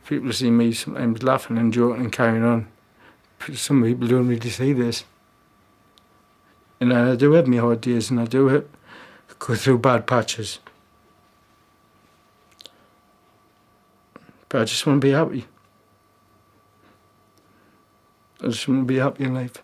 People see me sometimes laughing and joking and carrying on. Some people don't really see this. And I do have my hard days, and I do go through bad patches. But I just want to be happy. I just want to be happy in life.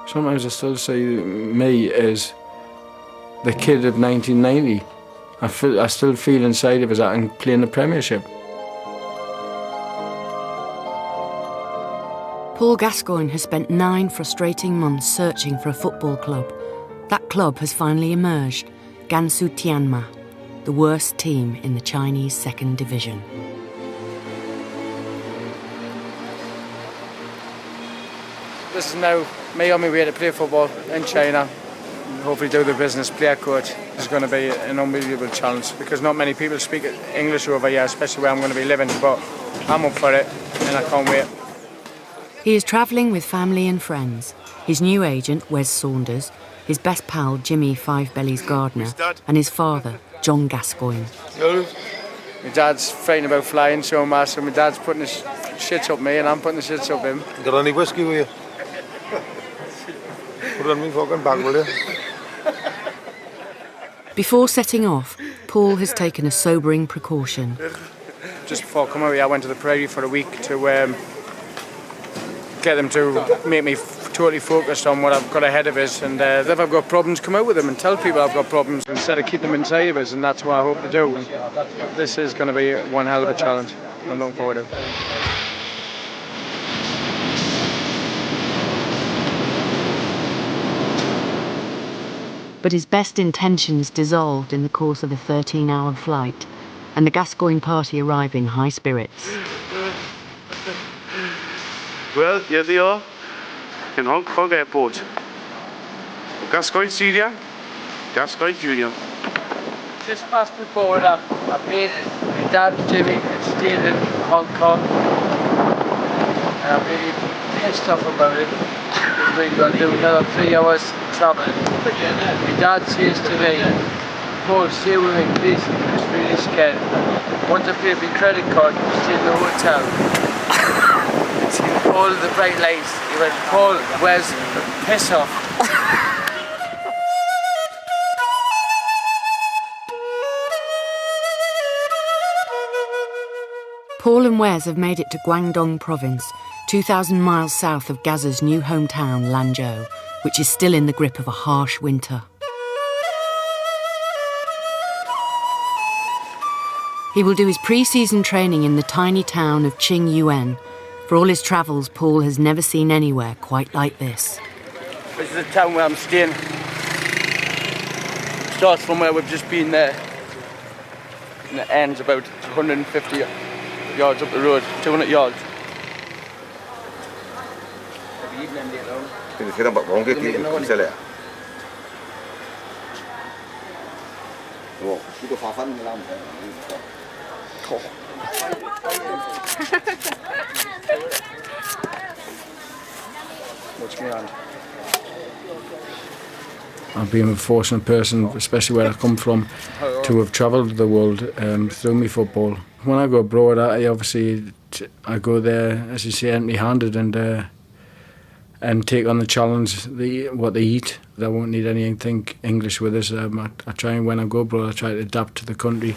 Sometimes I still see me as the kid of 1990. I still feel inside of us I can play in the Premiership. Paul Gascoigne has spent 9 frustrating months searching for a football club. That club has finally emerged, Gansu Tianma, the worst team in the Chinese 2nd Division. This is now me on my way to play football in China. Hopefully do the business, play a coach. It's going to be an unbelievable challenge because not many people speak English over here, especially where I'm going to be living, but I'm up for it and I can't wait. He is travelling with family and friends. His new agent, Wes Saunders, his best pal, Jimmy Five Bellies Gardner, and his father, John Gascoigne. My dad's frightened about flying so much, so my dad's putting his shits up me and I'm putting the shits up him. Got any whiskey with you? Put it on me fucking bag, will you? Before setting off, Paul has taken a sobering precaution. Just before I come out here, I went to the Prairie for a week to get them to make me totally focused on what I've got ahead of us, and if I've got problems, come out with them and tell people I've got problems instead of keep them inside of us, and that's what I hope to do. And this is going to be one hell of a challenge. I'm looking forward to it. But his best intentions dissolved in the course of a 13-hour flight, and the Gascoigne party arrive in high spirits. Well, here they are, in Hong Kong airport. Gascoigne Senior, Gascoigne Junior. Just fast forward, I paid my dad, Jimmy, and stayed in Hong Kong. And I'm really pissed off about it. We've got to do another 3 hours travelling. My dad says to me, Paul, stay with me, please. I'm really scared. Once I pay my credit card, stay in the hotel. See all the bright lights. He went, Paul, where's the piss off? Paul and Wes have made it to Guangdong province, 2,000 miles south of Gazza's new hometown, Lanzhou, which is still in the grip of a harsh winter. He will do his pre-season training in the tiny town of Qingyuan. For all his travels, Paul has never seen anywhere quite like this. This is the town where I'm staying. Starts from where we've just been there. And it ends about 150 yards up the road, 200 yards. What's going on? I've been a fortunate person, especially where I come from, to have travelled the world through my football. When I go abroad, I go there, as you say, empty-handed and take on the challenge, what they eat. I won't need anything English with us. I try, and when I go abroad, I try to adapt to the country.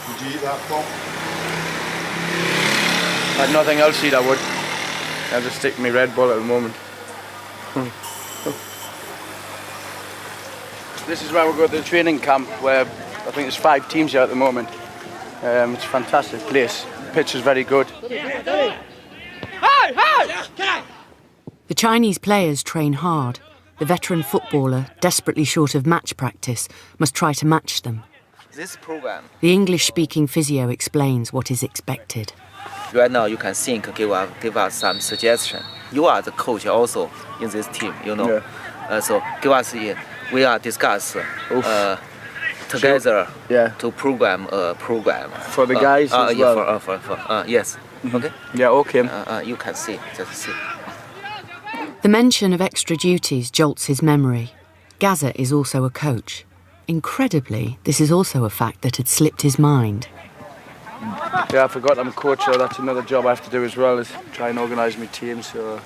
Did you eat that, Paul? I had nothing else to eat, I would. I just stick to my Red Bull at the moment. This is where we go to the training camp, where I think there's 5 teams here at the moment. It's a fantastic place. The pitch is very good. The Chinese players train hard. The veteran footballer, desperately short of match practice, must try to match them. This program, The English-speaking physio explains what is expected. right now you can think, give us some suggestion. You are the coach also in this team, you know. So give us, we are discuss together to program a program. For the guys as well? Yes. Okay? Yeah, okay. You can see, just see. The mention of extra duties jolts his memory. Gazza is also a coach. Incredibly, this is also a fact that had slipped his mind. Yeah, I forgot I'm a coach, so that's another job I have to do as well, is try and organise my team, so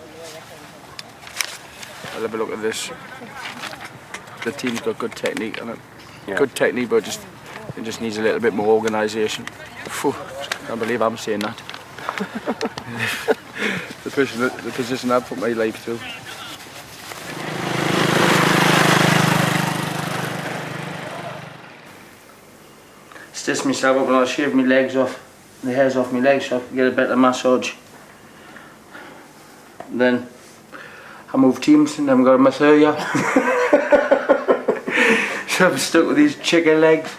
I'll have a look at this. The team's got good technique on it. Yeah. Good technique, but it just needs a little bit more organisation. Phew, can't believe I'm saying that. the position I've put my life through. Stitch myself up and I'll shave my legs off, the hairs off my legs, so I can get a better massage. And then I move teams and I've got a masseur. So I'm stuck with these chicken legs.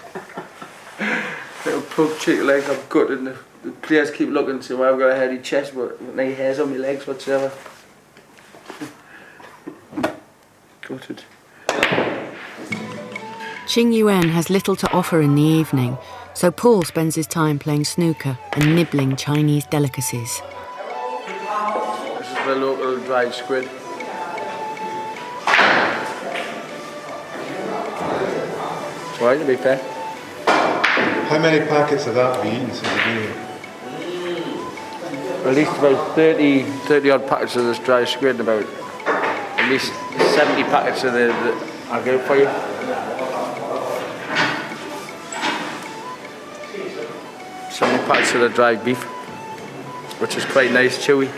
Little plug chicken legs I've gutted, and the players keep looking to see why I've got a hairy chest but no hairs on my legs whatsoever. Gutted. Qing Yuan has little to offer in the evening, so Paul spends his time playing snooker and nibbling Chinese delicacies. This is the local dried squid. It's alright, to be fair. How many packets of that have you eaten since you've been here? At least about 30 odd packets of this dry squid, and about at least 70 packets of the I'll get it for you. Packets of the dried beef, which is quite nice, chewy.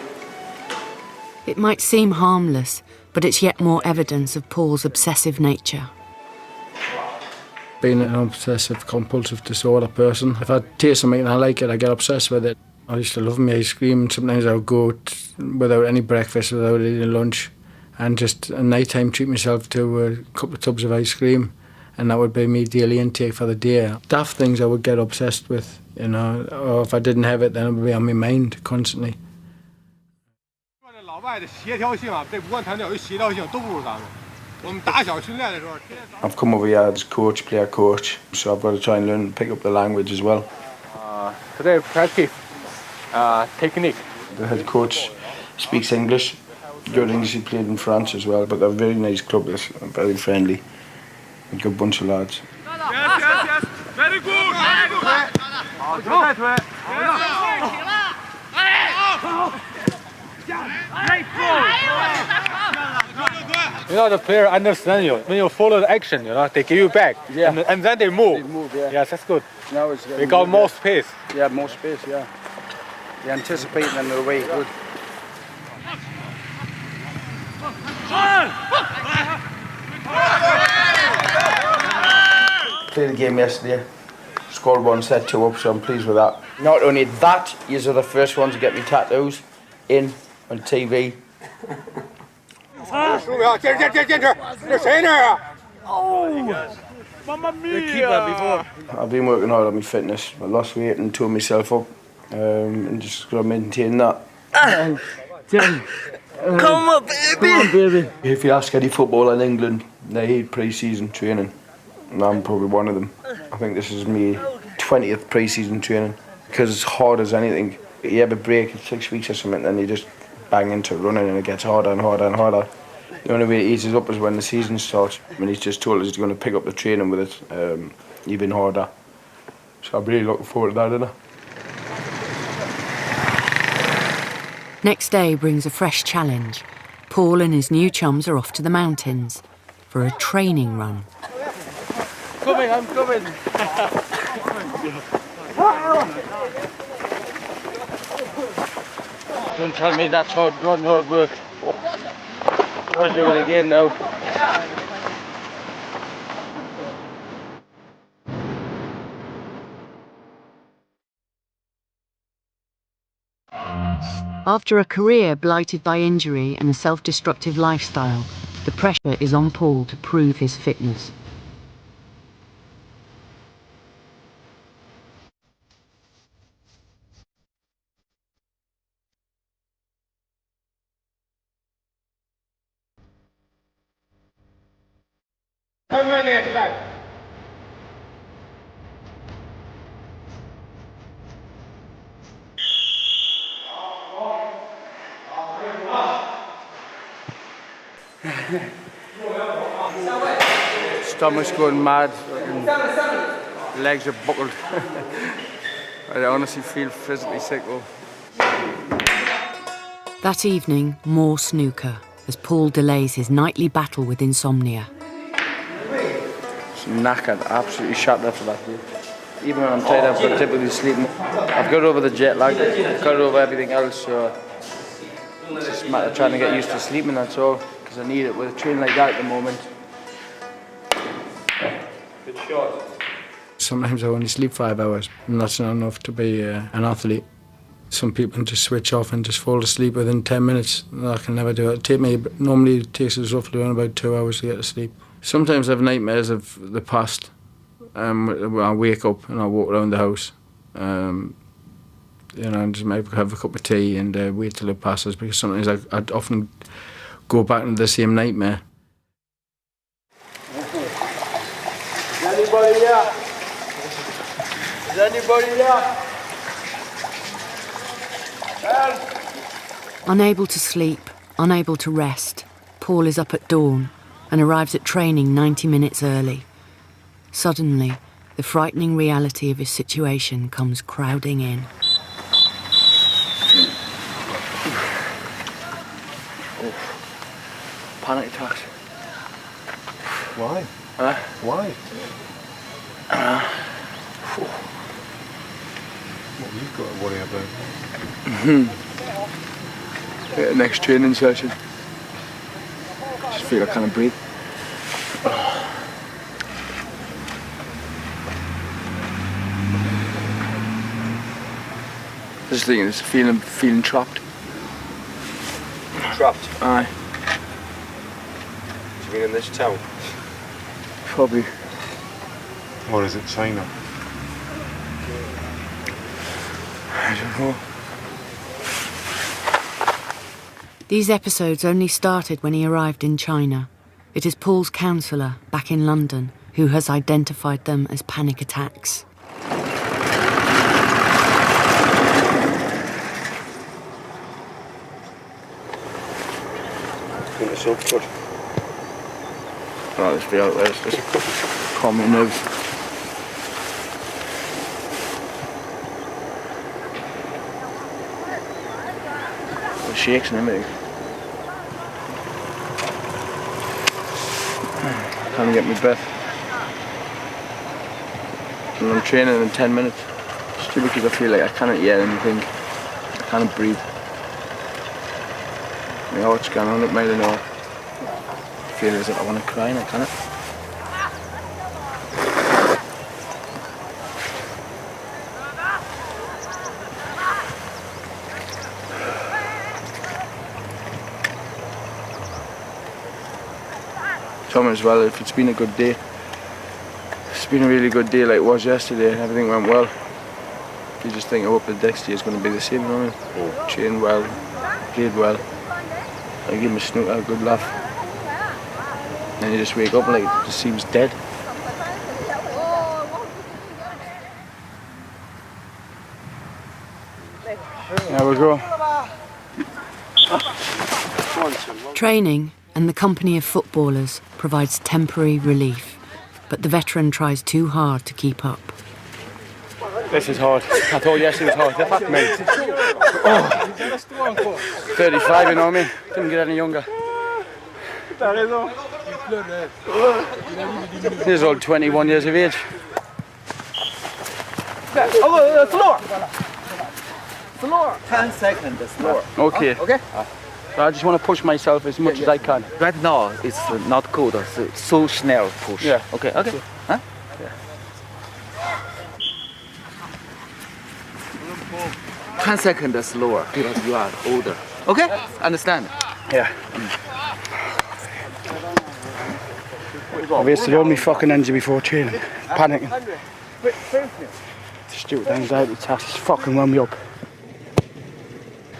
It might seem harmless, but it's yet more evidence of Paul's obsessive nature. Being an obsessive compulsive disorder person, if I taste something and I like it, I get obsessed with it. I used to love my ice cream, and sometimes I would go without any breakfast, without eating lunch, and just at night time treat myself to a couple of tubs of ice cream, and that would be my daily intake for the day. Daft things I would get obsessed with, you know, or if I didn't have it, then it would be on my mind constantly. I've come over here as coach, player coach, so I've got to try and learn, pick up the language as well. Today practice technique. The head coach speaks English, good English. He played in France as well, but they're a very nice club, they're very friendly, a good bunch of lads. Yes. Very good. You know, the player understands you. When you follow the action, you know, they give you back. Yeah. And then they move. Yeah. Yes, that's good. Now it's we got more space. Yeah, more space, yeah. They anticipate and they're way good. Played the game yesterday. Scored 1, set 2 up, so I'm pleased with that. Not only that, yous are the first ones to get me tattoos on TV. Oh, Mamma Mia! I've been working hard on my fitness. I lost weight and tore myself up, and just got to maintain that. Come on, baby! Come on, baby! If you ask any footballer in England, they hate pre-season training, and I'm probably one of them. I think this is me 20th pre-season training, because it's hard as anything. You have a break in 6 weeks or something, then you just bang into running, and it gets harder and harder and harder. The only way it eases up is when the season starts. When he's just told us he's going to pick up the training with it even harder. So I'm really looking forward to that, isn't I? Next day brings a fresh challenge. Paul and his new chums are off to the mountains for a training run. Coming, I'm coming. Don't tell me that's hard work. I'll do it again now. After a career blighted by injury and a self-destructive lifestyle, the pressure is on Paul to prove his fitness. Stomach's going mad, legs are buckled. I honestly feel physically sick though. That evening, more snooker, as Paul delays his nightly battle with insomnia. Just knackered, absolutely shattered after that day. Even when I'm tired, I've got typically sleeping. I've got over the jet lag, I've got over everything else, so it's just a matter of trying to get used to sleeping, that's all. Because I need it with a train like that at the moment. Good shot. Sometimes I only sleep 5 hours, and that's not enough to be an athlete. Some people just switch off and just fall asleep within 10 minutes. I can never do it. Normally it takes us roughly around about 2 hours to get to sleep. Sometimes I have nightmares of the past. I wake up and I walk around the house. And just maybe have a cup of tea and wait till it passes, because sometimes I'd often go back into the same nightmare. Is anybody there? Is anybody there? Help! Unable to sleep, unable to rest, Paul is up at dawn and arrives at training 90 minutes early. Suddenly, the frightening reality of his situation comes crowding in. Panic attacks. Why? Why? What have you got to worry about? Next training session. Just feel I can't breathe. Just thinking, it's feeling trapped. Trapped? Aye. Do you mean in this town? Probably. Or is it China? I don't know. These episodes only started when he arrived in China. It is Paul's counsellor, back in London, who has identified them as panic attacks. Think it's so good. Right, let's be out there. Let's just calm my nerves. It shakes and everything. Can't get my breath. And I'm training in 10 minutes. Just because I feel like I cannot hear anything. I can't breathe. My heart's going on at mile an hour. I feel as if I want to cry and I cannot. Tom as well, if it's been a good day. It's been a really good day like it was yesterday and everything went well. You just think, I hope the next day is going to be the same, you know what I mean? Trained well, played well. I give him a snooker, a good laugh. And you just wake up and like it just seems dead. There we go. Training and the company of footballers provides temporary relief, but the veteran tries too hard to keep up. This is hard. I thought yesterday was hard. Fuck me. Oh. 35, you know me. Didn't get any younger. He's all 21 years of age. Slower. 10 seconds slower. Okay. Okay. So I just want to push myself as much as I can. Right now it's not good. So snell push. Yeah. Okay. Okay. Huh? Yeah. 10 seconds slower because you are older. Okay? Understand? Yeah. I've wasted all my fucking energy before training. Panicking. Stupid anxiety attacks just fucking wound me up.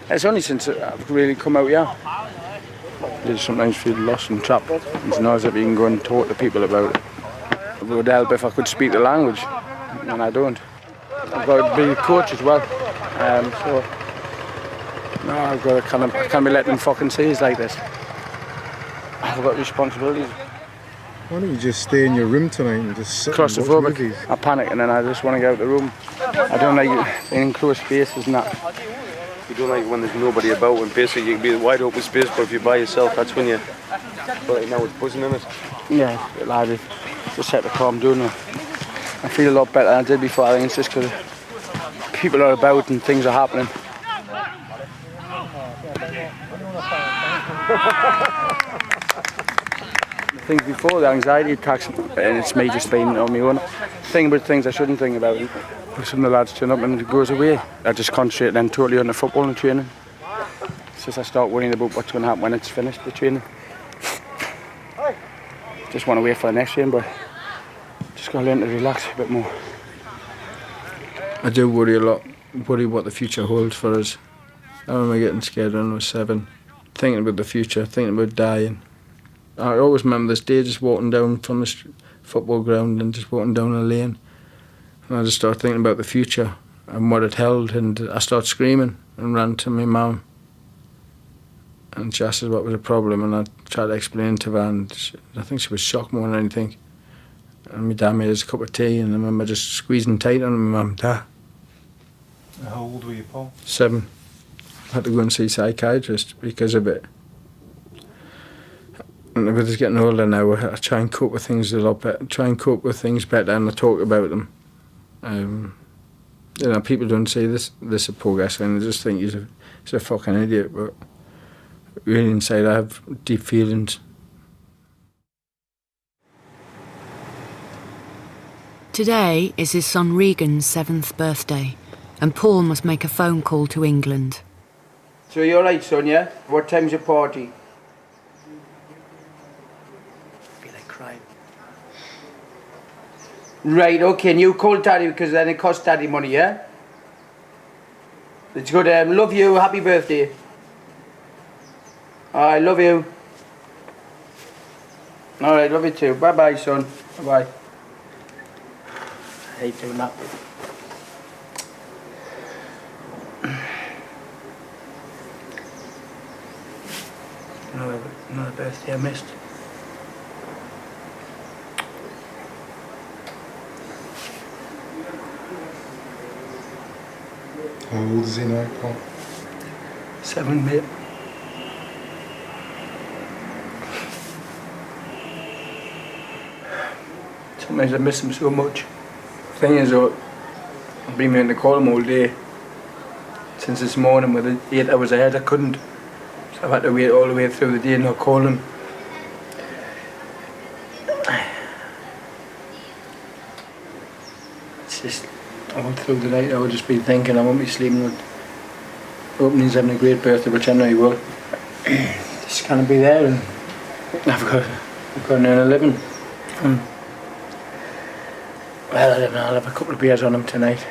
It's only since I've really come out here. I just sometimes feel lost and trapped. It's nice if you can go and talk to people about it. It would help if I could speak the language, and I don't. I've got to be a coach as well. So no, I've got to I can't be letting them fucking see us like this. I've got responsibilities. Why don't you just stay in your room tonight and just sit and watch Claustrophobic. movies? I panic and then I just want to get out of the room. I don't like being in closed spaces and that. You don't like when there's nobody about, when basically you can be in a wide open space, but if you're by yourself, that's when you... But right now it's buzzing in it. Yeah, it's a bit lively. Just set the calm down now. I feel a lot better than I did before. I think it's just because people are about and things are happening. The things before, the anxiety attacks, and it's me just being on my own. Thinking about things I shouldn't think about. Some of the lads turn up and it goes away. I just concentrate then totally on the football and training. It's just I start worrying about what's going to happen when it's finished, the training. Just want to wait for the next game, but just got to learn to relax a bit more. I do worry a lot, worry what the future holds for us. I remember getting scared when I was 7, thinking about the future, thinking about dying. I always remember this day just walking down from the football ground and just walking down a lane. And I just started thinking about the future and what it held, and I started screaming and ran to my mum. And she asked us what was the problem, and I tried to explain to her, and I think she was shocked more than anything. And my dad made us a cup of tea, and I remember just squeezing tight on my mum. Dad. How old were you, Paul? 7. I had to go and see a psychiatrist because of it. And with us getting older now, I try and cope with things a lot better. Try and cope with things better, and I talk about them. You know, people don't say this at Paul Gascoigne, they just think he's a fucking idiot, but really inside I have deep feelings. Today is his son Regan's 7th birthday, and Paul must make a phone call to England. So you're right, son, yeah? What time's your party? I feel like crying. Right, okay, and you call Daddy because then it costs Daddy money, yeah? It's good, love you, happy birthday. Alright, love you. Alright, love you too. Bye-bye, son. Bye-bye. I hate doing that. Another birthday I missed. How old is he now, Paul? 7, mate. Sometimes I miss him so much. The thing is, though, I've been meaning to call him all day. Since this morning with the 8 hours ahead, I couldn't. So I've had to wait all the way through the day and not call him. It's just, all through the night I would just be thinking I won't be sleeping with hoping he's having a great birthday, which I know he will. Just can't be there, and I've got to earn a living. Well, I'll have a couple of beers on him tonight.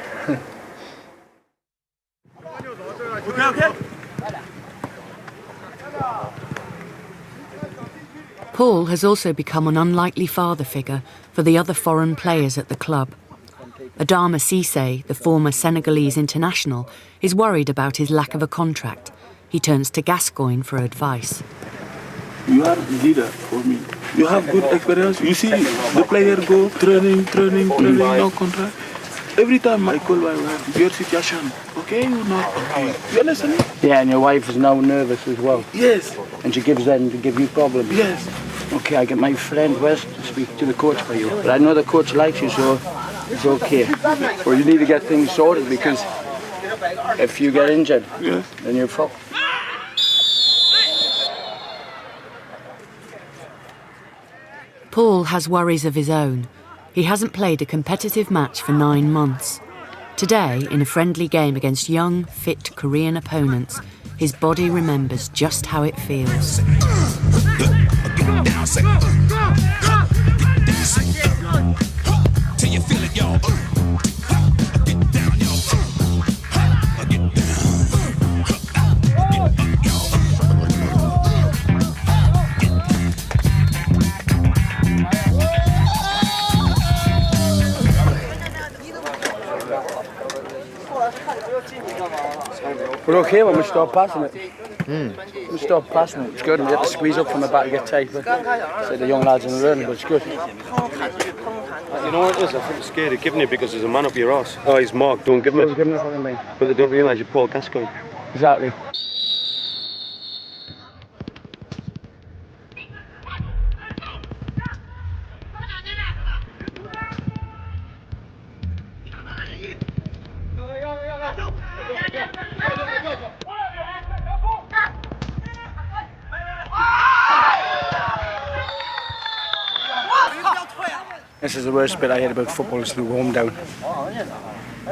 Paul has also become an unlikely father figure for the other foreign players at the club. Adama Cissé, the former Senegalese international, is worried about his lack of a contract. He turns to Gascoigne for advice. You are the leader for me. You have good experience. You see the player go training, no contract. Every time I call my wife, your situation, okay, you're not okay. You understand me? Yeah, and your wife is now nervous as well. Yes. And she gives them to give you problems. Yes. Okay, I get my friend West to speak to the coach for you. But I know the coach likes you, so it's okay. Well, you need to get things sorted because If you get injured, then you're fucked. Paul has worries of his own. He hasn't played a competitive match for 9 months. Today, in a friendly game against young, fit Korean opponents, his body remembers just how it feels. We're okay when we start passing it. We start passing it, it's good, and we have to squeeze up from the back to get tight. But so the young lads in the run, but it's good. You know what it is? I think it's scared of giving it because there's a man up your arse. Oh, he's marked, don't give him it. But they don't realise you're Paul Gascoigne. Exactly. This is the worst bit I hate about football, is the warm down.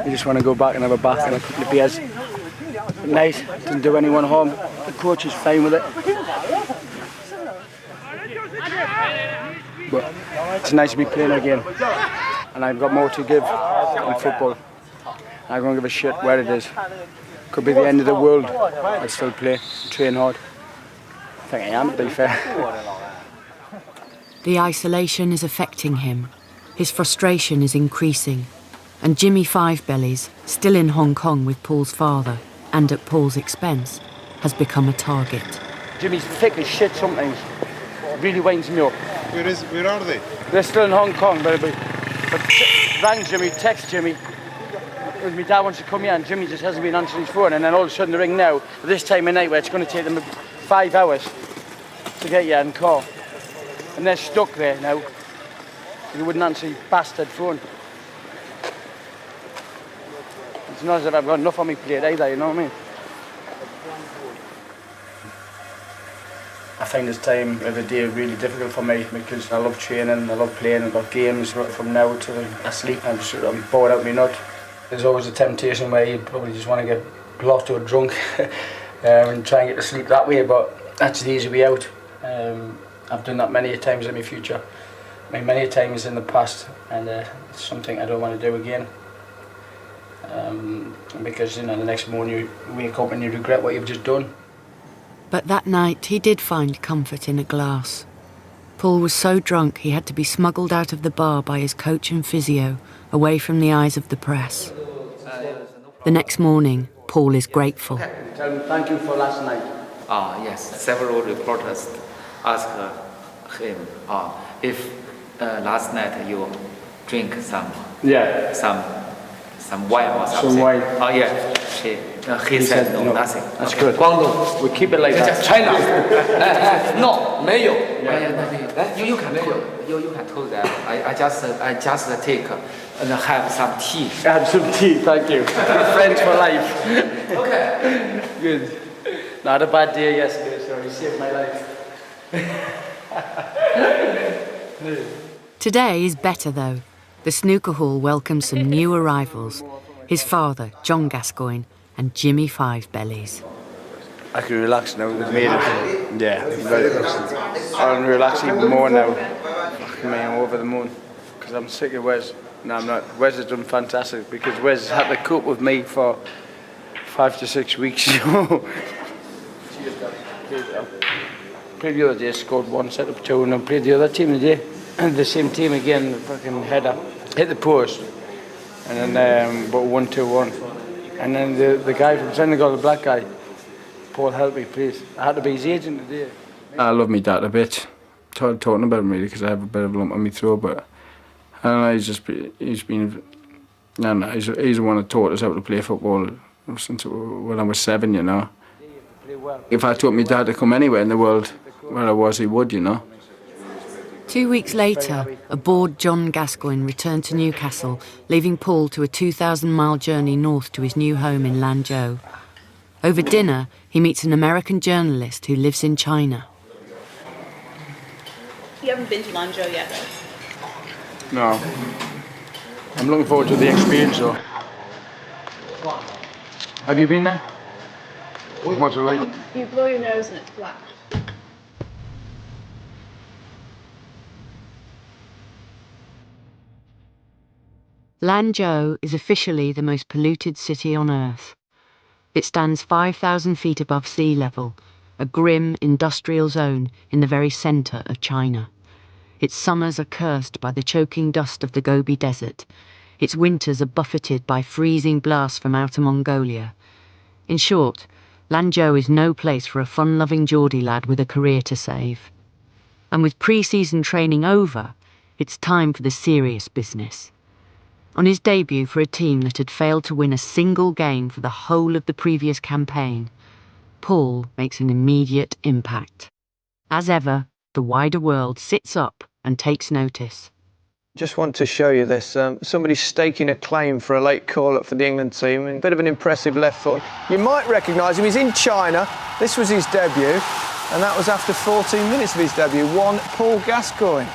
You just want to go back and have a bath and a couple of beers. At night, doesn't do anyone harm. The coach is fine with it. But it's nice to be playing again. And I've got more to give in football. I don't give a shit where it is. Could be the end of the world. I'd still play, train hard. I think I am, to be fair. The isolation is affecting him. His frustration is increasing. And Jimmy Fivebellies, still in Hong Kong with Paul's father, and at Paul's expense, has become a target. Jimmy's thick as shit sometimes. Really winds me up. Where are they? They're still in Hong Kong, but rang Jimmy, text Jimmy. Because my dad wants to come here and Jimmy just hasn't been answering his phone, and then all of a sudden they ring now, at this time of night where it's going to take them 5 hours to get here and call. And they're stuck there now. They wouldn't answer your bastard phone. It's not as if I've got enough on my plate either, you know what I mean? I find this time of the day really difficult for me because I love training, I love playing, I've got games from now to I sleep. I'm bored out of my nut. There's always a temptation where you probably just want to get blocked or drunk and try and get to sleep that way, but that's the easy way out. I've done that many times in my future, many times in the past, and it's something I don't want to do again. Because, you know, the next morning you wake up and you regret what you've just done. But that night he did find comfort in a glass. Paul was so drunk he had to be smuggled out of the bar by his coach and physio, away from the eyes of the press. The next morning, Paul is grateful. Tell him thank you for last night. Yes, several reporters asked him, if last night you drink some wine or something. Some wine. He said no, nothing. That's good. Guangdong, we keep it like that. China. No, 没有. You can tell them. I just take and have some tea. Have some tea, thank you. Friends for life. Okay. Good. Not a bad day yesterday, so you saved my life. Today is better though. The snooker hall welcomes some new arrivals. His father, John Gascoigne, and Jimmy Fivebellies. I can relax now. Yeah, I'm relaxing even more now. Fucking me, I'm over the moon. Because I'm sick of Wes. No, I'm not. Wes has done fantastic because Wes had to cope with me for 5 to 6 weeks. Played the other day, scored 1, set up 2, and then played the other team today. And the same team again, fucking header, hit the post, and then but 1-2-1. And then the guy from Senegal, the black guy, Paul, help me please. I had to be his agent today. I love my dad a bit. Talking about him really because I have a bit of a lump on my throat, but I don't know, he's the one that taught us how to play football since when I was 7, you know. If I told my dad to come anywhere in the world where I was, he would, you know. 2 weeks later, a bored John Gascoigne returned to Newcastle, leaving Paul to a 2,000-mile journey north to his new home in Lanzhou. Over dinner, he meets an American journalist who lives in China. You haven't been to Lanzhou yet, though? No. I'm looking forward to the experience, though. Have you been there? What's it like? You blow your nose and it's black. Lanzhou is officially the most polluted city on Earth. It stands 5,000 feet above sea level, a grim industrial zone in the very centre of China. Its summers are cursed by the choking dust of the Gobi Desert. Its winters are buffeted by freezing blasts from outer Mongolia. In short, Lanzhou is no place for a fun-loving Geordie lad with a career to save. And with pre-season training over, it's time for the serious business. On his debut for a team that had failed to win a single game for the whole of the previous campaign, Paul makes an immediate impact. As ever, the wider world sits up and takes notice. Just want to show you this. Somebody's staking a claim for a late call-up for the England team. A bit of an impressive left foot. You might recognise him. He's in China. This was his debut, and that was after 14 minutes of his debut. One Paul Gascoigne.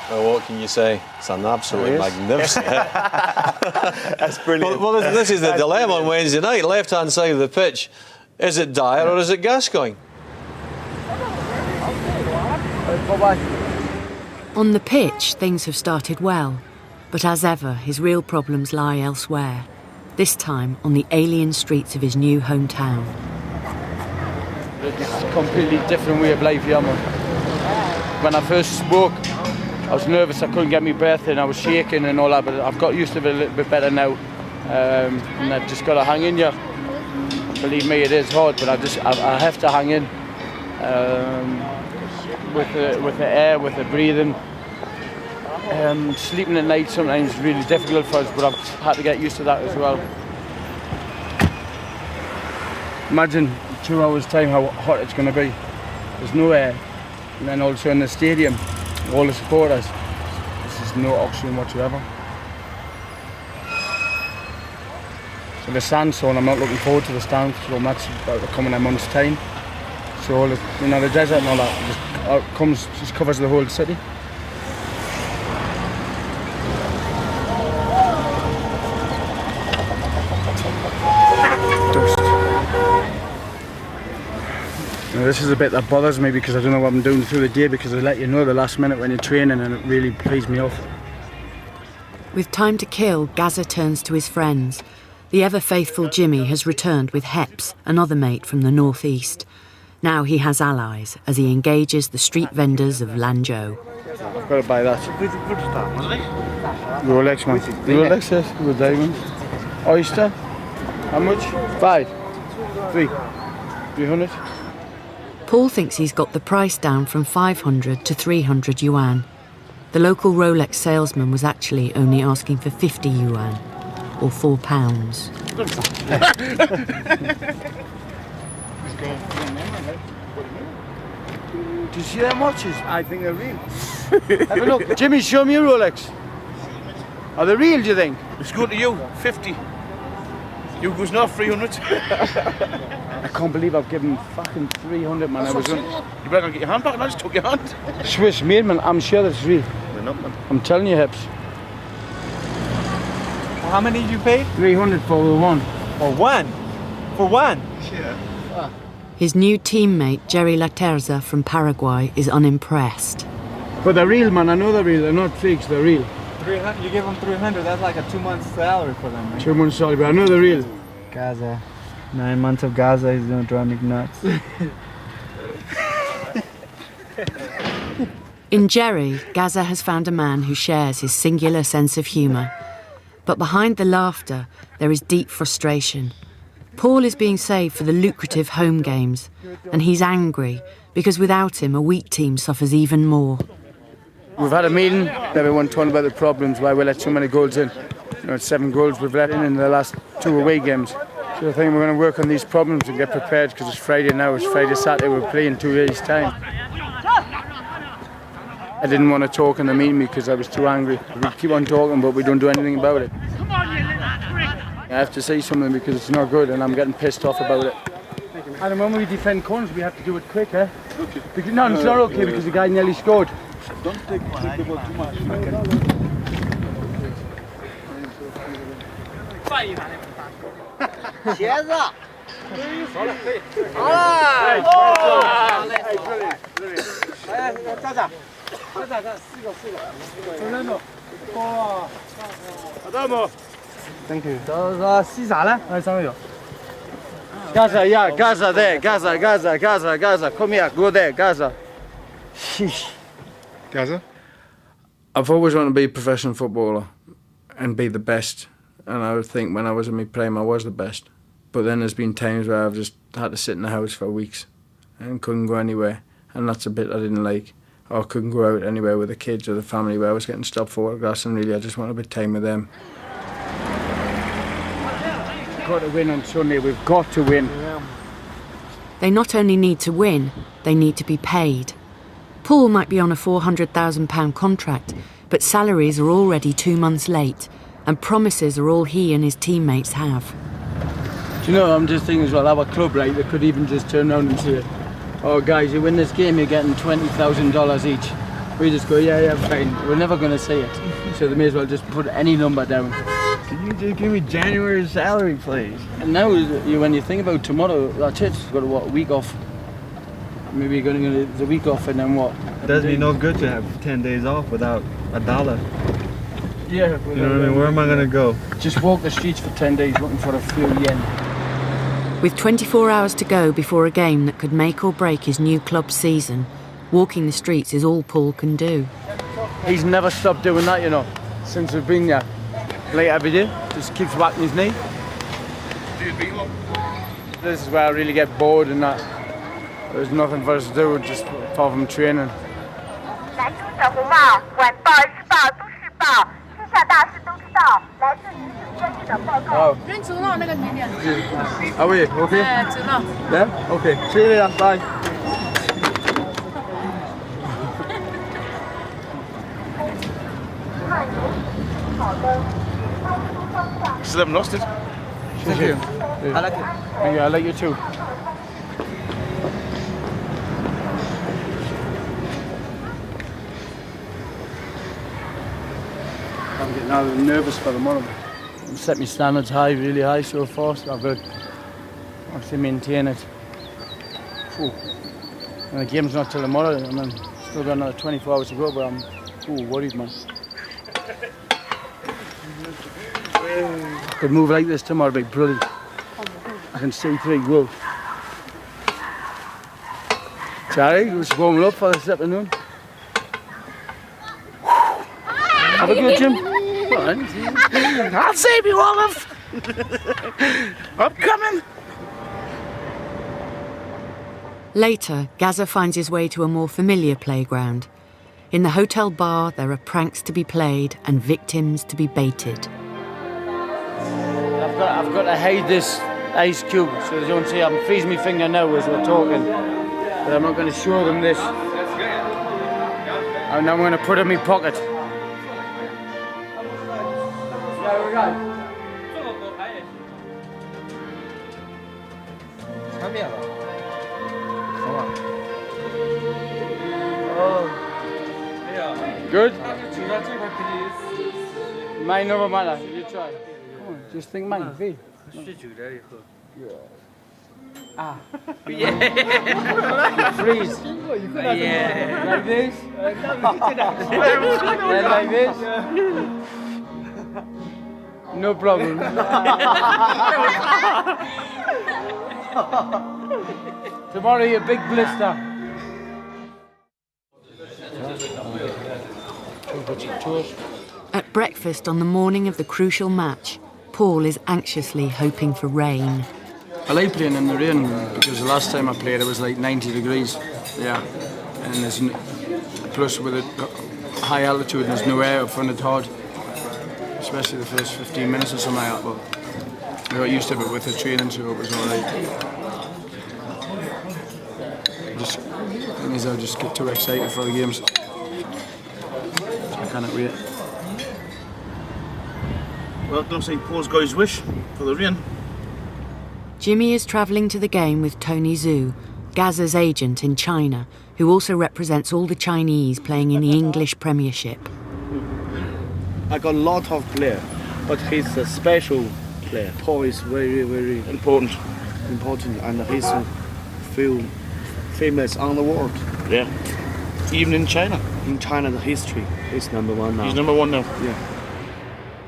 Well, what can you say? It's an absolutely magnificent hit. That's brilliant. Well, this is the dilemma on Wednesday night. Left-hand side of the pitch. Is it Dyer or is it Gascoigne? On the pitch, things have started well, but as ever, his real problems lie elsewhere, this time on the alien streets of his new hometown. It's a completely different way of life here, man. When I first spoke, I was nervous, I couldn't get my breath in, I was shaking and all that, but I've got used to it a little bit better now. And I've just got to hang in here. Believe me, it is hard, but I have to hang in. With the air, with the breathing. Sleeping at night sometimes is really difficult for us, but I've had to get used to that as well. Imagine 2 hours time how hot it's going to be. There's no air. And then also in the stadium, all the supporters, there's just no oxygen whatsoever. So the sandstone, I'm not looking forward to the sandstone, that's about to come in a month's time. So all the, the desert and all that just covers the whole city. Dust. Now this is a bit that bothers me because I don't know what I'm doing through the day, because they let you know the last minute when you're training, and it really pees me off. With time to kill, Gazza turns to his friends. The ever-faithful Jimmy has returned with Heps, another mate from the northeast. Now he has allies as he engages the street vendors of Lanzhou. I've got to buy that. Rolex, man. Rolex, yes, with diamonds. Oyster. How much? 5. 3. 300. Paul thinks he's got the price down from 500 to 300 yuan. The local Rolex salesman was actually only asking for 50 yuan, or £4. Do you see them watches? I think they're real. Have a look. Jimmy, show me a Rolex. Are they real, do you think? It's good to you, 50. You goes not 300. I can't believe I've given fucking 300, man. You better go get your hand back, and I just took your hand. Swiss made, man. I'm sure that's real. I'm telling you, Hips. Well, how many did you pay? 300 for one. For one? For one? Yeah. His new teammate, Jerry Laterza from Paraguay, is unimpressed. But they're real, man. I know they're real. They're not fakes, they're real. 300? You give them 300, that's like a 2 months salary for them, right? 2 months salary, but I know they're real. Gaza. 9 months of Gaza is gonna drive me nuts. In Jerry, Gazza has found a man who shares his singular sense of humour. But behind the laughter, there is deep frustration. Paul is being saved for the lucrative home games, and he's angry because without him, a weak team suffers even more. We've had a meeting, everyone talking about the problems, why we let so many goals in. It's 7 goals we've let in the last 2 away games. So I think we're going to work on these problems and get prepared, because it's Friday now, it's Friday, Saturday, we're playing 2 days' time. I didn't want to talk in the meeting because I was too angry. We keep on talking, but we don't do anything about it. I have to say something because it's not good and I'm getting pissed off about it. And when we defend corners, we have to do it quick, eh? Because, no, it's not okay because the guy nearly scored. Don't take the ball too much. Thank you. Gazza, yeah, Gazza there, Gazza, Gazza, Gazza, Gazza. Come here, go there, Gazza. Sheesh. Gazza? I've always wanted to be a professional footballer and be the best. And I would think when I was in my prime, I was the best. But then there's been times where I've just had to sit in the house for weeks and couldn't go anywhere. And that's a bit I didn't like. Or couldn't go out anywhere with the kids or the family where I was getting stopped for photographs, and really I just wanted a bit of time with them. We've got to win on Sunday, we've got to win. They not only need to win, they need to be paid. Paul might be on a £400,000 contract, but salaries are already 2 months late, and promises are all he and his teammates have. Do you know, I'm just thinking as well, our club, like, they could even just turn around and say, oh guys, you win this game, you're getting $20,000 each. We just go, yeah, fine. We're never going to say it. So they may as well just put any number down. Can you just give me January's salary, please? And now, when you think about tomorrow, that's it. We've got a week off. Maybe you're going to get the week off and then what? It does me no good to have 10 days off without $1. Yeah. You know what I mean? Where am I going to go? Just walk the streets for 10 days looking for a few yen. With 24 hours to go before a game that could make or break his new club season, walking the streets is all Paul can do. He's never stopped doing that, you know, since we've been there. Late every day, just keeps whacking his knee. This is where I really get bored and that. There's nothing for us to do, just apart from training. Oh. Are we okay? Yeah? Okay. See you later. Bye. Still haven't lost it. Thank you. I like it. Thank you. I like you too. I'm getting a little nervous for tomorrow. I've set my standards high, really high so far, so I've got to maintain it. Ooh. And the game's not till tomorrow, I mean, still got another 24 hours to go, but I'm worried, man. I could move like this tomorrow, it'd be brilliant. I can see 3 goals. Charlie, just warming up for this afternoon. Have a good gym. I'll save you, Olive. I'm coming. Later, Gazza finds his way to a more familiar playground. In the hotel bar, there are pranks to be played and victims to be baited. I've got to hide this ice cube so they don't see I'm freezing my finger now as we're talking. But I'm not going to show them this. And I'm going to put it in my pocket. Good? Mine never matter. You try. Come on, just think mine. Feed. Ah. Yeah. Freeze. Yeah. Like this. And like this. No problem. Tomorrow you're a big blister. At breakfast on the morning of the crucial match, Paul is anxiously hoping for rain. I like playing in the rain because the last time I played it was like 90 degrees. Yeah, and there's plus with a high altitude and there's no air up front, it's hard. Especially the first 15 minutes or something like that, but I got used to it with the training, so it was alright. I just get too excited for the games. cannot wait. Well, it looks like Paul's got his wish for the rain. Jimmy is travelling to the game with Tony Zhu, Gazza's agent in China, who also represents all the Chinese playing in the English Premiership. I got a lot of players, but he's a special player. Paul is very, very important, and he's famous on the world. Yeah. Even in China. In China, the history is #1 now. He's #1 now. Yeah.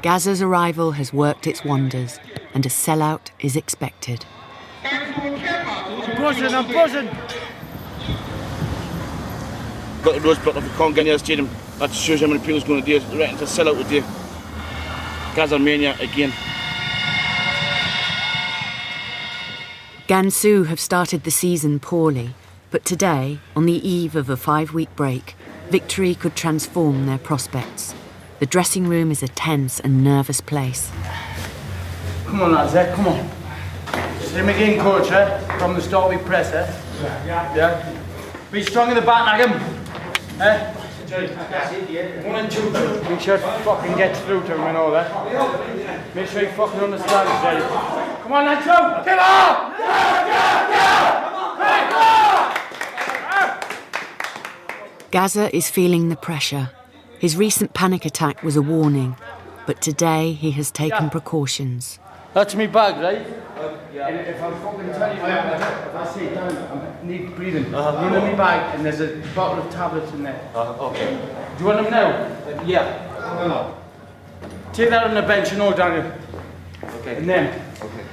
Gazza's arrival has worked its wonders, and a sellout is expected. I'm pushing. Got the roads blocked off, we can't get near the stadium. That shows how many people's going to do. They're ready to sell out today. Gazza mania again. Gansu have started the season poorly, but today, on the eve of a 5-week break, victory could transform their prospects. The dressing room is a tense and nervous place. Come on, lads, come on. Same again, coach, From the start we press, Yeah. Be strong in the back, Nagam. 1 and 2. Make sure to fucking get through to him and all that. Make sure you fucking understand it, Jerry. Come on, Lanzhou! Get up! Gazza is feeling the pressure. His recent panic attack was a warning, but today he has taken precautions. That's me bag, right? If I'm fucking telling you, if I sit down, I need breathing. Run in my bag, and there's a bottle of tablets in there. Okay. Do you want them now? Yeah. Take that on the bench and all down here. Okay. And then. Okay.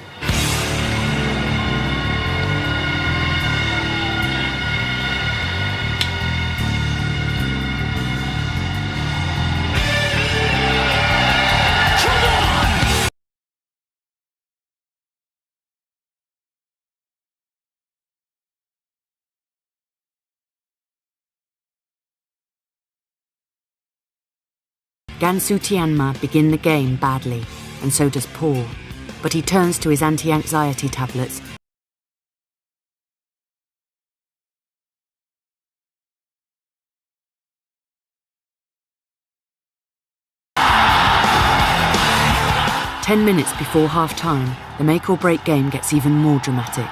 Gansu Tianma begin the game badly, and so does Paul, but he turns to his anti-anxiety tablets. Ten minutes before half-time, the make-or-break game gets even more dramatic.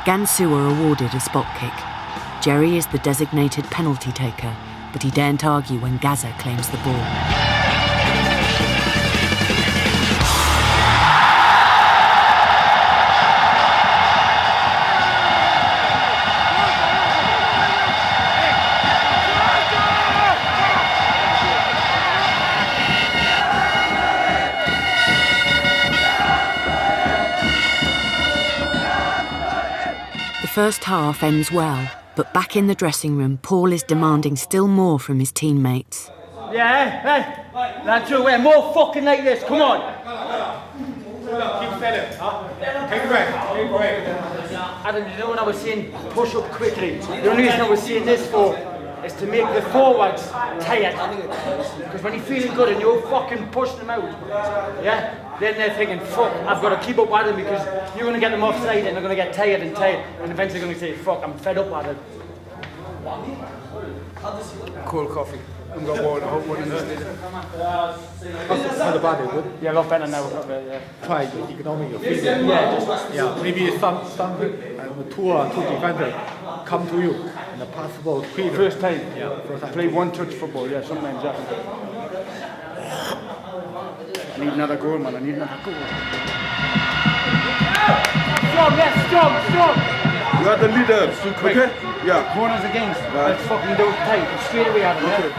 Gansu are awarded a spot kick. Jerry is the designated penalty taker, but he daren't argue when Gazza claims the ball. The first half ends well, but back in the dressing room, Paul is demanding still more from his teammates. Yeah, hey, Lanzhou, we're more fucking like this, come on! Keep spelling, Take a break. Adam, you know when I was saying push up quickly, the only reason I was saying this for is to make the forwards tired. Because when you're feeling good and you're fucking pushing them out, yeah, then they're thinking, fuck, I've got to keep up with them because you're going to get them offside and they're going to get tired and eventually going to say, fuck, I'm fed up with it. Cold coffee. I've got water, I hope one of these needed. How the body, good? Yeah, a lot better now. Yeah. Try economic your feet. Yeah, maybe some 2 defenders come to you and pass the ball quickly. First time. Yeah, first time. Play one-touch football, yeah, sometimes that. I need another goal, man, I need another goal. Strong, yes, strong! You are the leader, okay? Yeah. Corners against. Let's fucking do it tight. Straight away out of there.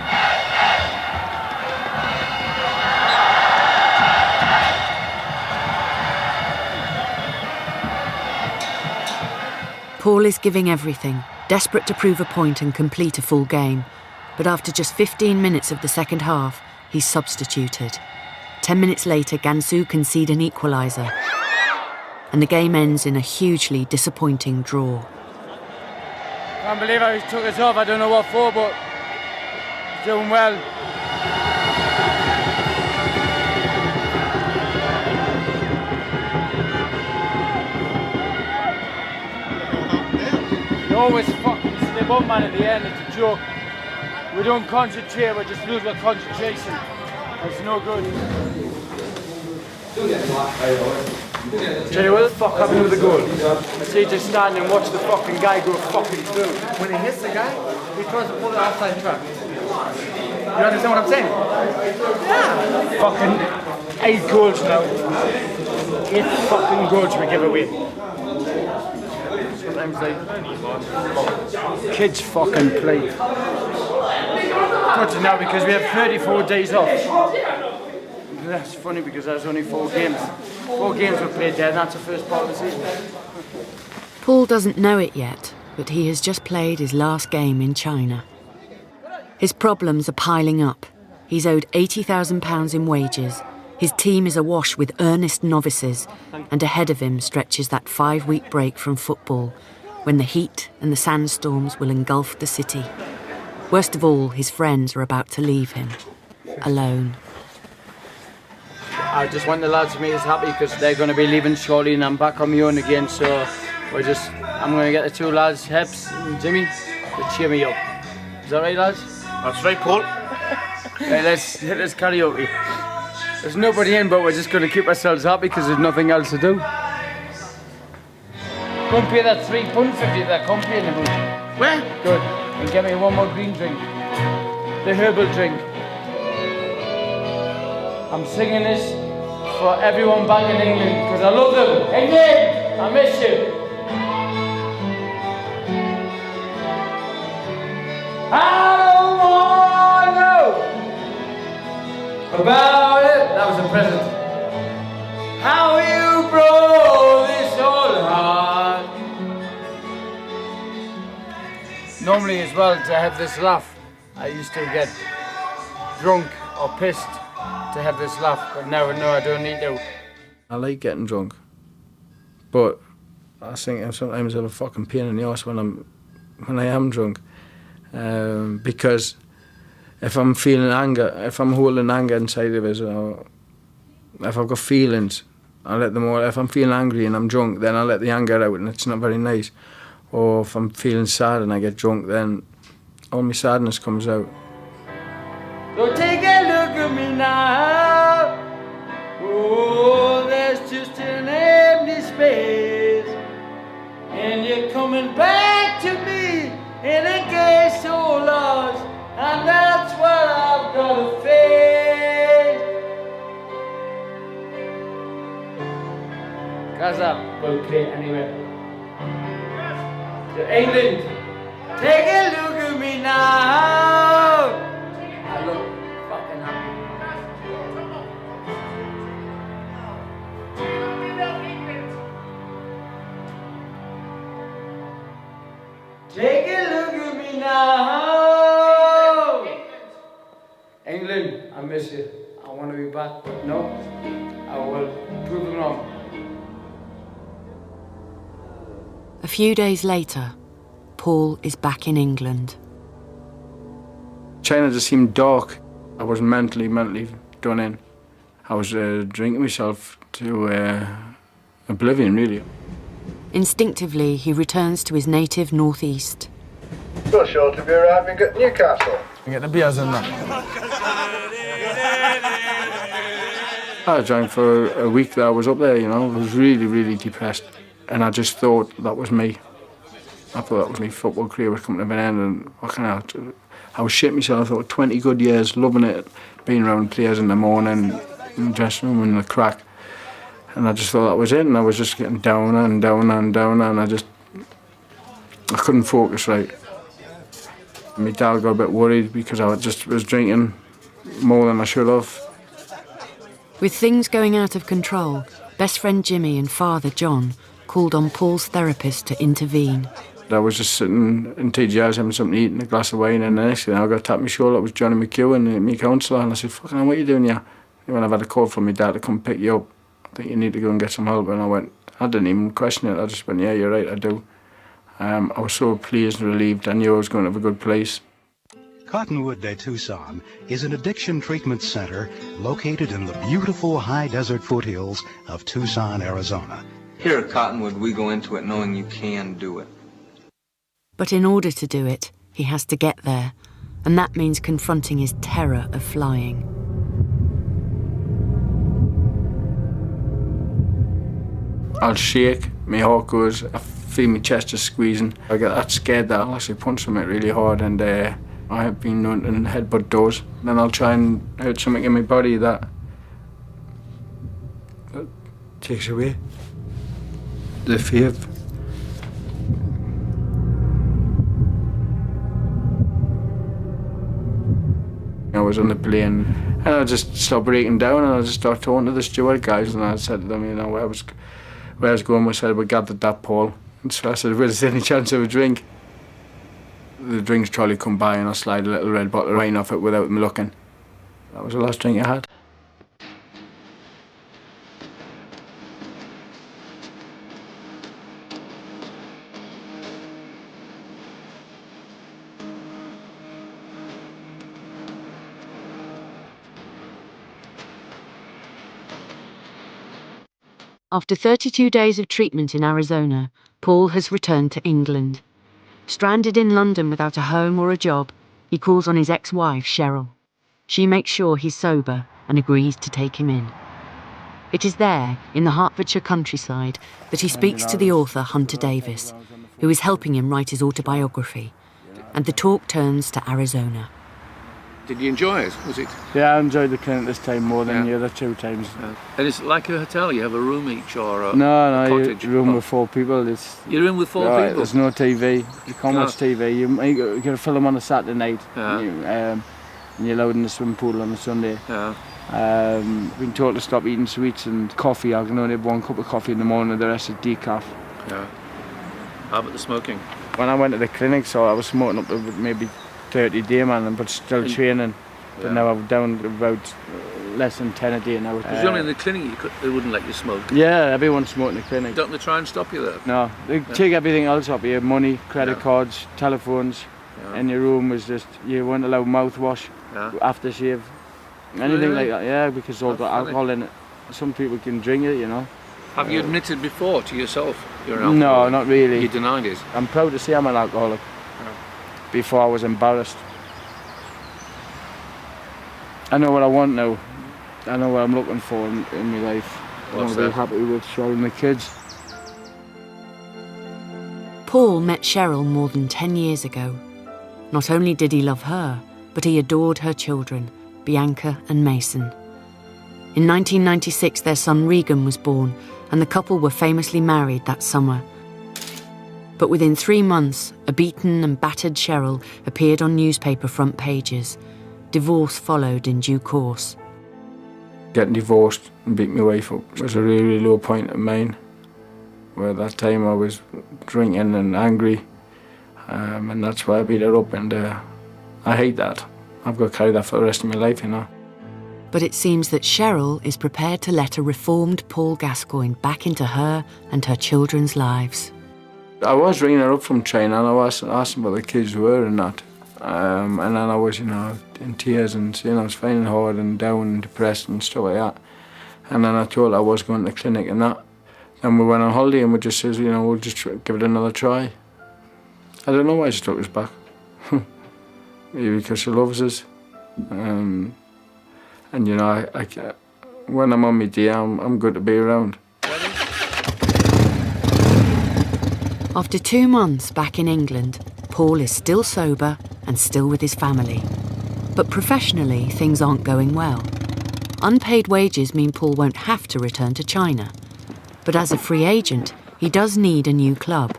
Paul is giving everything, desperate to prove a point and complete a full game. But after just 15 minutes of the second half, he's substituted. 10 minutes later, Gansu concede an equaliser. And the game ends in a hugely disappointing draw. I can't believe how he took us off. I don't know what for, but he's doing well. You always fucking slip up, man, at the end. It's a joke. We don't concentrate, we just lose our concentration. It's no good. Jenny, what the fuck happened with the goal? I see you just stand and watch the fucking guy go fucking through. When he hits the guy, he throws the ball outside track. You understand what I'm saying? Yeah. Fucking 8 goals now. 8 fucking goals we give away. Sometimes kids fucking play. Good now because we have 34 days off. That's funny because there's only 4 games. 4 games were played there, and that's the first part of the season. Paul doesn't know it yet, but he has just played his last game in China. His problems are piling up. He's owed £80,000 in wages. His team is awash with earnest novices, and ahead of him stretches that 5-week break from football, when the heat and the sandstorms will engulf the city. Worst of all, his friends are about to leave him, alone. I just want the lads to make us happy because they're going to be leaving shortly and I'm back on my own again, so I'm going to get the 2 lads, Heps and Jimmy, to cheer me up. Is that right, lads? That's right, Paul. Right, let's hit this karaoke. There's nobody in, but we're just going to keep ourselves happy because there's nothing else to do. Go and pay that £3.50 that company in the booth. Where? Good. And get me 1 more green drink. The herbal drink. I'm singing this for everyone back in England because I love them. England, I miss you. I don't want to know about it. That was a present. How you broke this old heart. Normally as well, to have this laugh, I used to get drunk or pissed to have this laugh, but now no, I don't need to. I like getting drunk, but I think sometimes I have a fucking pain in the arse when I am drunk, because if I'm feeling anger, if I'm holding anger inside of us, or if I've got feelings, I let them all. If I'm feeling angry and I'm drunk, then I let the anger out, and it's not very nice. Or if I'm feeling sad and I get drunk, then all my sadness comes out. So take a look at me now. Oh, there's just an empty space, and you're coming back to me in a gay so lost, and that's what I've got to face. Gazza will play anywhere. To England, take a look at me now. I look fucking happy. Take a look at me now. England, I miss you. I want to be back, but no, I will prove them wrong. A few days later, Paul is back in England. China just seemed dark. I was mentally done in. I was drinking myself to oblivion, really. Instinctively, he returns to his native northeast. So short to be arriving at Newcastle. Get the beers in there. I drank for a week that I was up there, you know. I was really, really depressed. And I just thought that was me. I thought that was my football career was coming to an end, and I was shit myself. I thought 20 good years, loving it, being around players in the morning, in the dressing room, in the crack. And I just thought that was it, and I was just getting downer and downer and downer, and I couldn't focus right. My dad got a bit worried because I just was drinking more than I should have. With things going out of control, best friend Jimmy and father John called on Paul's therapist to intervene. I was just sitting in TGI's having something to eat and a glass of wine, and the next thing I got tapped on my shoulder. It was Johnny McEwen, my counsellor, and I said, "Fucking hell, what are you doing here?" When I've had a call from my dad to come pick you up, I think you need to go and get some help. And I didn't even question it. I just went, "Yeah, you're right, I do." I was so pleased and relieved. I knew I was going to have a good place. Cottonwood de Tucson is an addiction treatment center located in the beautiful high desert foothills of Tucson, Arizona. Here at Cottonwood, we go into it knowing you can do it. But in order to do it, he has to get there. and that means confronting his terror of flying. I'll shake, my heart goes, I feel my chest just squeezing. I get that scared that I'll actually punch something really hard, and I have been known to headbutt doors. Then I'll try and hurt something in my body that takes away the fear. I was on the plane and I just started breaking down, and I just started talking to the steward guys, and I said to them, you know, where I was going, I said, we gathered that, Paul. And so I said, well, is there any chance of a drink? The drinks trolley come by and I slide a little red bottle of wine off it without them looking. That was the last drink I had. After 32 days of treatment in Arizona, Paul has returned to England. Stranded in London without a home or a job, he calls on his ex-wife, Cheryl. She makes sure he's sober and agrees to take him in. It is there, in the Hertfordshire countryside, that he speaks to the author Hunter Davis, who is helping him write his autobiography, and the talk turns to Arizona. Did you enjoy it? Was it? Yeah, I enjoyed the clinic this time more than the other 2 times. And it's like a hotel, you have a room each or a No, cottage? you're room with 4 people. You're in with 4 people? There's no TV. You can't watch TV. You got to film on a Saturday night. And you're allowed in the swimming pool on a Sunday. Been told to stop eating sweets and coffee. I can only have 1 cup of coffee in the morning, the rest is decaf. How about the smoking? When I went to the clinic, so I was smoking up to maybe 30 a day, man, but still training. But now I'm down to about less than 10 a day now. Because only in the clinic they wouldn't let you smoke. Yeah, everyone's smoking in the clinic. Don't they try and stop you there? No, they take everything else off you, money, credit cards, telephones. In your room was just, you weren't allowed mouthwash, aftershave, anything like that, because it's all got alcohol in it. Some people can drink it, you know. Have you admitted before to yourself you're an alcoholic? No, not really. You denied it? I'm proud to say I'm an alcoholic. Before I was embarrassed. I know what I want now. I know what I'm looking for in my life. I want to be happy with Cheryl and the kids. Paul met Cheryl more than 10 years ago. Not only did he love her, but he adored her children, Bianca and Mason. In 1996, their son Regan was born, and the couple were famously married that summer. But within 3 months, a beaten and battered Cheryl appeared on newspaper front pages. Divorce followed in due course. Getting divorced and beating my wife up was a really low point of mine. Where at that time I was drinking and angry, and that's why I beat her up, and I hate that. I've got to carry that for the rest of my life, you know. But it seems that Cheryl is prepared to let a reformed Paul Gascoigne back into her and her children's lives. I was ringing her up from China and I was asking what the kids were and that. And then I was, you know, in tears and, you know, I was feeling hard and down and depressed and stuff like that. And then I told her I was going to the clinic and that. Then we went on holiday and we just says, you know, we'll just give it another try. I don't know why she took us back. Maybe because she loves us. And you know, when I'm on my day, I'm good to be around. After 2 months back in England, Paul is still sober and still with his family. But professionally, things aren't going well. Unpaid wages mean Paul won't have to return to China. But as a free agent, he does need a new club.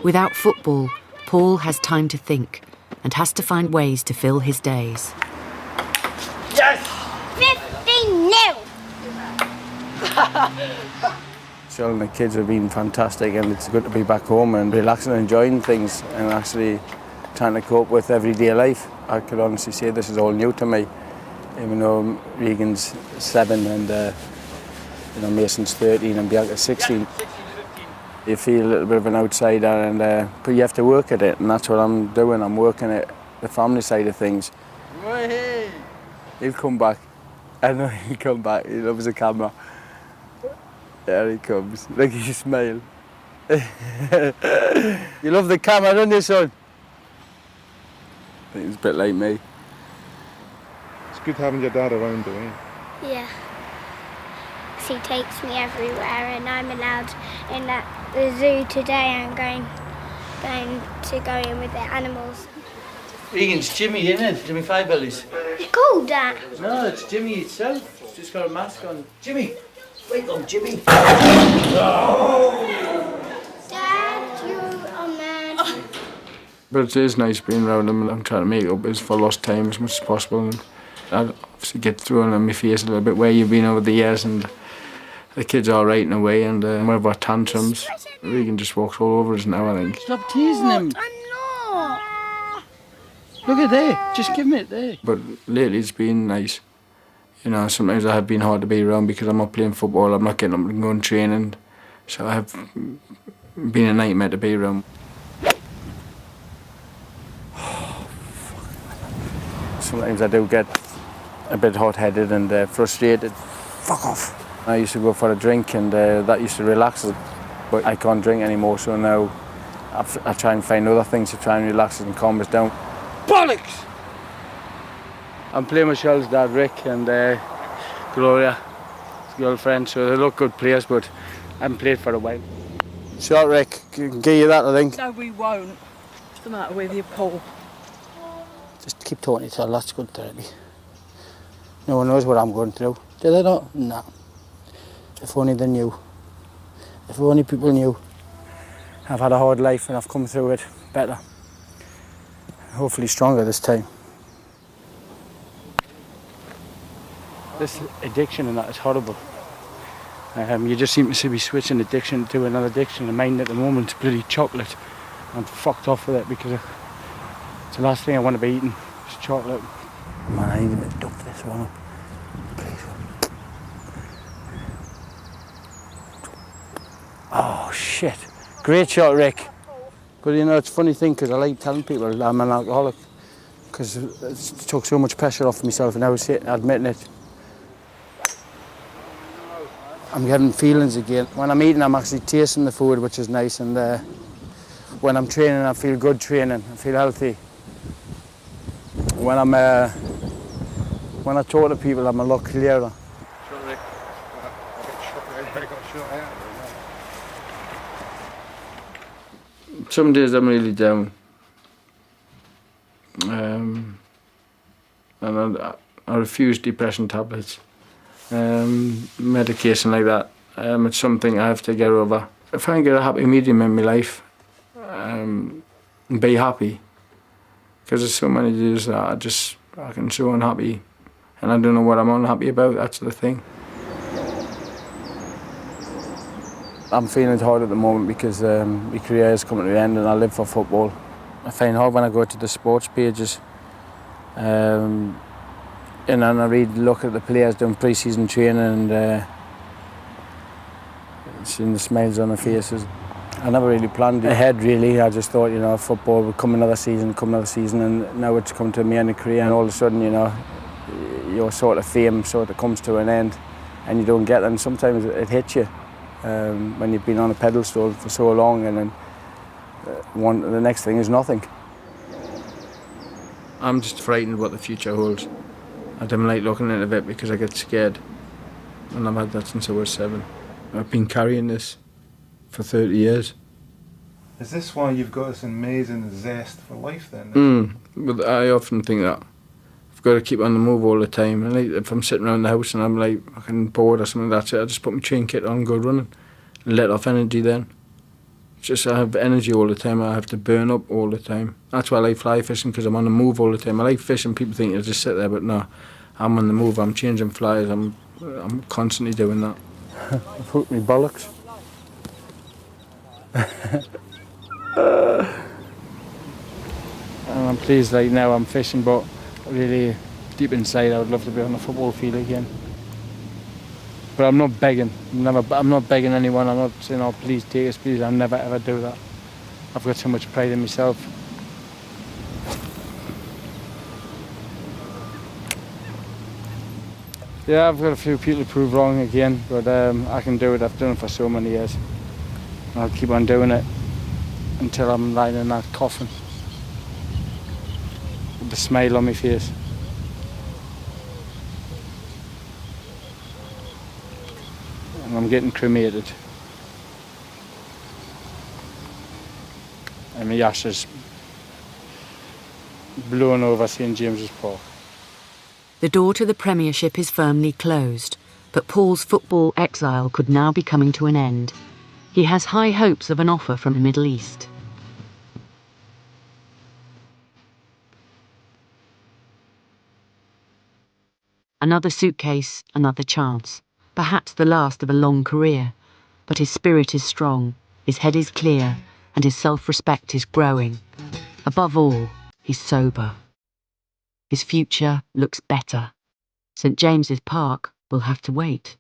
Without football, Paul has time to think and has to find ways to fill his days. Yes! 50-0! Cheryl and the kids have been fantastic, and it's good to be back home and relaxing and enjoying things and actually trying to cope with everyday life. I could honestly say this is all new to me, even though Regan's 7 and you know, Mason's 13 and Bianca's 16. You feel a little bit of an outsider, and but you have to work at it, and that's what I'm doing. I'm working at the family side of things. He'll come back. I know he'll come back. He loves the camera. There he comes. Look at his smile. You love the camera, don't you, son? I think he's a bit like me. It's good having your dad around, though, eh? Yeah. He takes me everywhere, and I'm allowed in at the zoo today. I'm going to go in with the animals. Regan's Jimmy, isn't it? Jimmy Five Bellies. It's called that. No, it's Jimmy itself. It's just got a mask on. Jimmy! Wake up, Jimmy! Dad, you are mad. But it is nice being around him, and I'm trying to make up for lost time as much as possible. And I obviously get thrown on my face a little bit where you've been over the years, and the kid's all right in a way, and whatever tantrums, Regan just walks all over us now, I think. Stop teasing him. I'm not. Look at there. Just give him it there. But lately it's been nice. You know, sometimes I have been hard to be around because I'm not playing football, I'm not getting up and going training, so I have been a nightmare to be around. Sometimes I do get a bit hot-headed and frustrated. Fuck off. I used to go for a drink, and that used to relax us, but I can't drink anymore, so now I try and find other things to try and relax us and calm us down. Bollocks! I'm playing with Michelle's dad, Rick, and Gloria, his girlfriend, so they look good players, but I haven't played for a while. Short, Rick, can give you that, I think. No, we won't. What's the matter with you, Paul? Just keep talking to each other, that's good therapy. No one knows what I'm going through. Do they not? No. If only they knew. If only people knew. I've had a hard life and I've come through it better. Hopefully stronger this time. This addiction and that is horrible. You just seem to be switching addiction to another addiction. And mine at the moment is bloody chocolate. I'm fucked off with it because it's the last thing I want to be eating, is chocolate. Man, I need a bit of dump this one up. Please. Oh shit. Great shot, Rick. But you know, it's a funny thing because I like telling people I'm an alcoholic because it took so much pressure off myself, and I was admitting it. I'm getting feelings again. When I'm eating, I'm actually tasting the food, which is nice, and when I'm training, I feel good training, I feel healthy. When I talk to people, I'm a lot clearer. Some days I'm really down, and I refuse depression tablets, medication like that. It's something I have to get over. If I can get a happy medium in my life, and be happy, because there's so many days that I can so unhappy, and I don't know what I'm unhappy about. That's the thing. I'm feeling hard at the moment because my career is coming to the end and I live for football. I find it hard when I go to the sports pages and then I look at the players doing pre-season training and seeing the smiles on their faces. I never really planned ahead really. I just thought, you know, football would come another season, and now it's come to me end of career, and all of a sudden, you know, your sort of fame sort of comes to an end and you don't get it, and sometimes it hits you. When you've been on a pedestal for so long, and then the next thing is nothing. I'm just frightened what the future holds. I don't like looking into it because I get scared, and I've had that since I was 7. I've been carrying this for 30 years. Is this why you've got this amazing zest for life then? But I often think that I've got to keep on the move all the time. And like, if I'm sitting around the house and I'm like fucking bored or something, that's it. I just put my train kit on and go running and let off energy then. It's just I have energy all the time. I have to burn up all the time. That's why I like fly fishing, because I'm on the move all the time. I like fishing. People think you just sit there, but no, I'm on the move. I'm changing flies. I'm constantly doing that. I've hooked me bollocks. And I'm pleased like now I'm fishing, but really deep inside I would love to be on the football field again. But I'm not begging. I'm not begging anyone. I'm not saying, oh please take us, please. I'll never ever do that. I've got so much pride in myself. Yeah, I've got a few people to prove wrong again, but I can do it. I've done it for so many years. I'll keep on doing it until I'm lying in that coffin. with the smile on my face. And I'm getting cremated. And my ashes blown over St James's Park. The door to the Premiership is firmly closed, but Paul's football exile could now be coming to an end. He has high hopes of an offer from the Middle East. Another suitcase, another chance. Perhaps the last of a long career. But his spirit is strong, his head is clear, and his self-respect is growing. Above all, he's sober. His future looks better. St James's Park will have to wait.